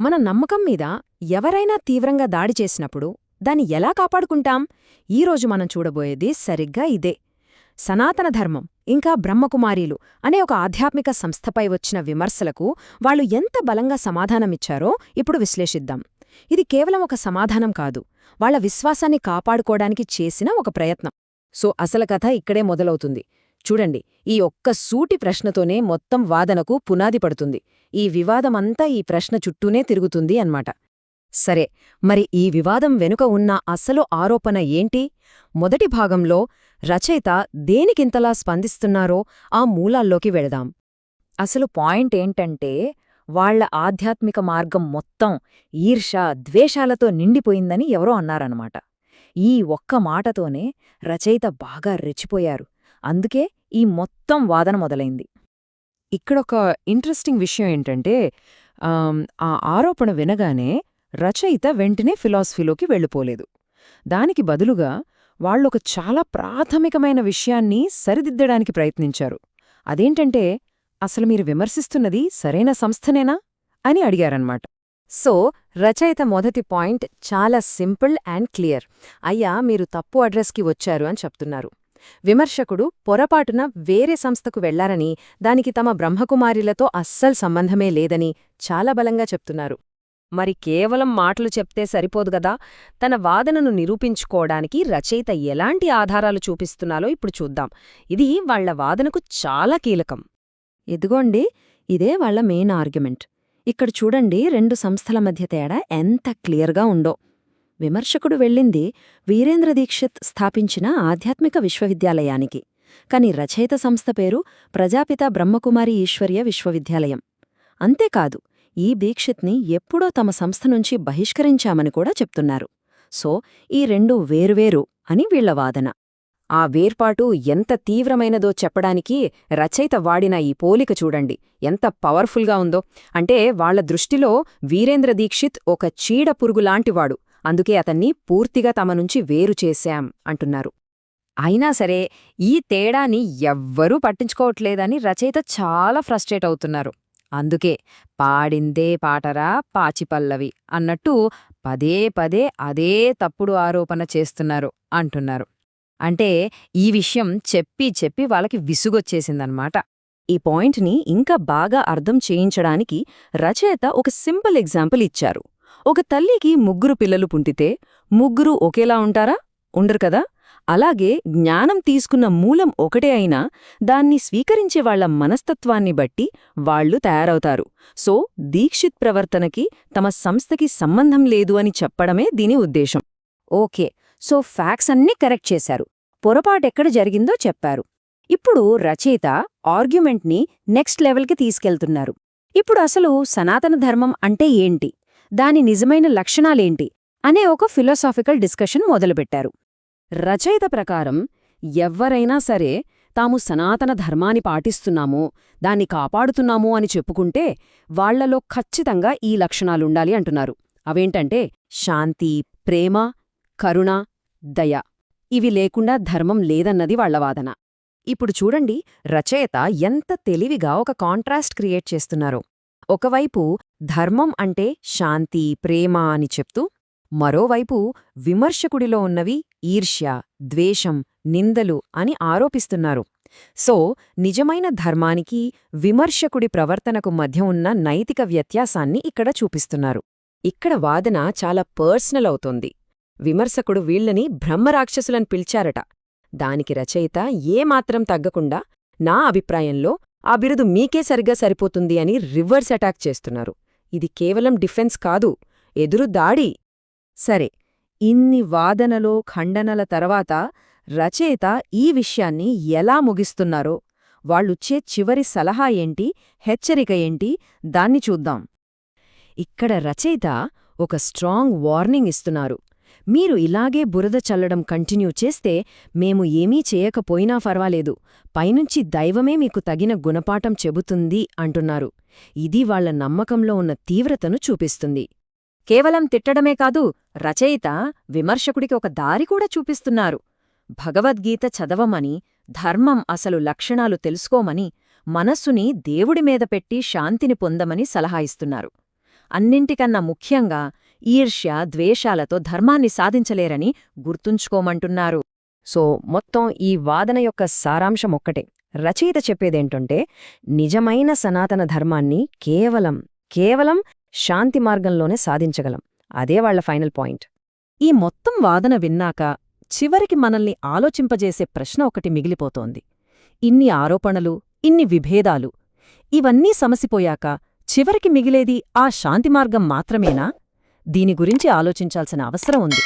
మన నమ్మకం మీద ఎవరైనా తీవ్రంగా దాడి చేసినప్పుడు దాన్ని ఎలా కాపాడుకుంటాం? ఈరోజు మనం చూడబోయేది సరిగ్గా ఇదే. సనాతన ధర్మం ఇంకా బ్రహ్మకుమారీలు అనే ఒక ఆధ్యాత్మిక సంస్థపై వచ్చిన విమర్శలకు వాళ్ళు ఎంత బలంగా సమాధానమిచ్చారో ఇప్పుడు విశ్లేషిద్దాం. ఇది కేవలం ఒక సమాధానం కాదు, వాళ్ల విశ్వాసాన్ని కాపాడుకోవడానికి చేసిన ఒక ప్రయత్నం. సో అసలు కథ ఇక్కడే మొదలవుతుంది. చూడండి, ఈ ఒక్క సూటి ప్రశ్నతోనే మొత్తం వాదనకు పునాది పడుతుంది. ఈ వివాదమంతా ఈ ప్రశ్న చుట్టూనే తిరుగుతుంది అన్నమాట. సరే, మరి ఈ వివాదం వెనుక ఉన్న అసలు ఆరోపణ ఏంటి? మొదటి భాగంలో రచయిత దేనికింతలా స్పందిస్తున్నారో ఆ మూలాల్లోకి వెళదాం. అసలు పాయింట్ ఏంటంటే, వాళ్ల ఆధ్యాత్మిక మార్గం మొత్తం ఈర్ష, ద్వేషాలతో నిండిపోయిందని ఎవరో అన్నారన్నమాట. ఈ ఒక్క మాటతోనే రచయిత బాగా రెచ్చిపోయారు. అందుకే ఈ మొత్తం వాదన మొదలైంది. ఇక్కడొక ఇంట్రెస్టింగ్ విషయం ఏంటంటే, ఆ ఆరోపణ వినగానే రచయిత వెంటనే ఫిలాసఫీలోకి వెళ్ళిపోలేదు. దానికి బదులుగా వాళ్ళొక చాలా ప్రాథమికమైన విషయాన్ని సరిదిద్దడానికి ప్రయత్నించారు. అదేంటంటే, అసలు మీరు విమర్శిస్తున్నది సరైన సంస్థనేనా అని అడిగారన్నమాట. సో రచయిత మొదటి పాయింట్ చాలా సింపుల్ అండ్ క్లియర్. అయ్యా, మీరు తప్పు అడ్రస్కి వచ్చారు అని చెప్తున్నారు. విమర్శకుడు పొరపాటున వేరే సంస్థకు వెళ్లారని, దానికి తమ బ్రహ్మకుమారిలతో అస్సలు సంబంధమే లేదని చాలా బలంగా చెప్తున్నారు. మరి కేవలం మాటలు చెప్తే సరిపోదుగదా? తన వాదనను నిరూపించుకోవడానికి రచయిత ఎలాంటి ఆధారాలు చూపిస్తున్నాలో ఇప్పుడు చూద్దాం. ఇది వాళ్ల వాదనకు చాలా కీలకం. ఇదిగోండి, ఇదే వాళ్ల మెయిన్ ఆర్గ్యుమెంట్. ఇక్కడ చూడండి, రెండు సంస్థల మధ్య తేడా ఎంత క్లియర్గా ఉందో. విమర్శకుడు వెళ్ళింది వీరేంద్ర దీక్షిత్ స్థాపించిన ఆధ్యాత్మిక విశ్వవిద్యాలయానికి, కాని రచయిత సంస్థ పేరు ప్రజాపిత బ్రహ్మకుమారి ఈశ్వర్య విశ్వవిద్యాలయం. అంతేకాదు, ఈ దీక్షిత్ని ఎప్పుడో తమ సంస్థ నుంచి బహిష్కరించామని కూడా చెప్తున్నారు. సో ఈ రెండు వేర్వేరు అని వీళ్ల వాదన. ఆ వేర్పాటు ఎంత తీవ్రమైనదో చెప్పడానికి రచయిత వాడిన ఈ పోలిక చూడండి, ఎంత పవర్ఫుల్గా ఉందో. అంటే వాళ్ల దృష్టిలో వీరేంద్ర దీక్షిత్ ఒక చీడ పురుగులాంటివాడు, అందుకే అతన్ని పూర్తిగా తమ నుంచి వేరు చేశాం అంటున్నారు. అయినా సరే ఈ తేడాని ఎవ్వరూ పట్టించుకోవట్లేదని రచయిత చాలా ఫ్రస్ట్రేట్ అవుతున్నారు. అందుకే పాడిందే పాటరా పాచిపల్లవి అన్నట్టు పదే పదే అదే తప్పుడు ఆరోపణ చేస్తున్నారు అంటున్నారు. అంటే ఈ విషయం చెప్పి చెప్పి వాళ్ళకి విసుగొచ్చేసిందన్నమాట. ఈ పాయింట్ని ఇంకా బాగా అర్థం చేయించడానికి రచయిత ఒక సింపుల్ ఎగ్జాంపుల్ ఇచ్చారు. ఒక తల్లికి ముగ్గురు పిల్లలు పుట్టితే ముగ్గురు ఒకేలా ఉంటారా? ఉండరు కదా. అలాగే జ్ఞానం తీసుకున్న మూలం ఒకటే అయినా దాన్ని స్వీకరించే వాళ్ల మనస్తత్వాన్ని బట్టి వాళ్లు తయారవుతారు. సో దీక్షిత్ ప్రవర్తనకి తమ సంస్థకి సంబంధం లేదు అని చెప్పడమే దీని ఉద్దేశం. ఓకే, సో ఫ్యాక్ట్స్ అన్నీ కరెక్ట్ చేశారు, పొరపాటెక్కడ జరిగిందో చెప్పారు. ఇప్పుడు రచయిత ఆర్గ్యుమెంట్ని నెక్స్ట్ లెవెల్కి తీసుకెళ్తున్నారు. ఇప్పుడు అసలు సనాతన ధర్మం అంటే ఏంటి, దాని నిజమైన లక్షణాలేంటి అనే ఒక ఫిలాసాఫికల్ డిస్కషన్ మొదలుపెట్టారు. రచయిత ప్రకారం ఎవ్వరైనా సరే తాము సనాతన ధర్మాన్ని పాటిస్తున్నామో, దాన్ని కాపాడుతున్నామో అని చెప్పుకుంటే వాళ్లలో ఖచ్చితంగా ఈ లక్షణాలుండాలి అంటున్నారు. అవేంటంటే శాంతి, ప్రేమ, కరుణ, దయ. ఇవి లేకుండా ధర్మం లేదన్నది వాళ్ల వాదన. ఇప్పుడు చూడండి, రచయిత ఎంత తెలివిగా ఒక కాంట్రాస్ట్ క్రియేట్ చేస్తున్నారో. ఒకవైపు ధర్మం అంటే శాంతి, ప్రేమ అని చెప్తూ, మరోవైపు విమర్శకుడిలో ఉన్నవి ఈర్ష్య, ద్వేషం, నిందలు అని ఆరోపిస్తున్నారు. సో నిజమైన ధర్మానికి, విమర్శకుడి ప్రవర్తనకు మధ్య ఉన్న నైతిక వ్యత్యాసాన్ని ఇక్కడ చూపిస్తున్నారు. ఇక్కడ వాదన చాలా పర్సనల్ అవుతోంది. విమర్శకుడు వీళ్లని బ్రహ్మరాక్షసులని పిలిచారట. దానికి రచయిత ఏమాత్రం తగ్గకుండా, నా అభిప్రాయంలో ఆ బిరుదు మీకే సరిగ్గా సరిపోతుంది అని రివర్స్ అటాక్ చేస్తున్నారు. ఇది కేవలం డిఫెన్స్ కాదు, ఎదురు దాడి. సరే, ఇన్ని వాదనలో ఖండనల తర్వాత రచయిత ఈ విషయాన్ని ఎలా ముగిస్తున్నారో, వాళ్ళుచ్చే చివరి సలహా ఏంటి, హెచ్చరిక ఏంటి, దాన్ని చూద్దాం. ఇక్కడ రచయిత ఒక స్ట్రాంగ్ వార్నింగ్ ఇస్తున్నారు. మీరు ఇలాగే బురద చల్లడం కంటిన్యూ చేస్తే మేము ఏమీ చేయకపోయినా పర్వాలేదు, పైనుంచి దైవమే మీకు తగిన గుణపాఠం చెబుతుంది అంటున్నారు. ఇది వాళ్ల నమ్మకంలో ఉన్న తీవ్రతను చూపిస్తుంది. కేవలం తిట్టడమే కాదు, రచయిత విమర్శకుడికి ఒక దారి కూడా చూపిస్తున్నారు. భగవద్గీత చదవమని, ధర్మం అసలు లక్షణాలు తెలుసుకోమని, మనస్సుని దేవుడి మీద పెట్టి శాంతిని పొందమని సలహా ఇస్తున్నారు. అన్నింటికన్నా ముఖ్యంగా ఈర్ష్య ద్వేషాలతో ధర్మాన్ని సాధించలేరని గుర్తుంచుకోమంటున్నారు. సో మొత్తం ఈ వాదన యొక్క సారాంశం ఒక్కటే. రచయిత చెప్పేదేంటంటే నిజమైన సనాతన ధర్మాన్ని కేవలం శాంతి మార్గంలోనే సాధించగలం. అదే వాళ్ల ఫైనల్ పాయింట్. ఈ మొత్తం వాదన విన్నాక చివరికి మనల్ని ఆలోచింపజేసే ప్రశ్న ఒకటి మిగిలిపోతోంది. ఇన్ని ఆరోపణలు, ఇన్ని విభేదాలు, ఇవన్నీ సమసిపోయాక చివరికి మిగిలేది ఆ శాంతి మార్గం మాత్రమేనా? దీని గురించి ఆలోచించాల్సిన అవసరం ఉంది.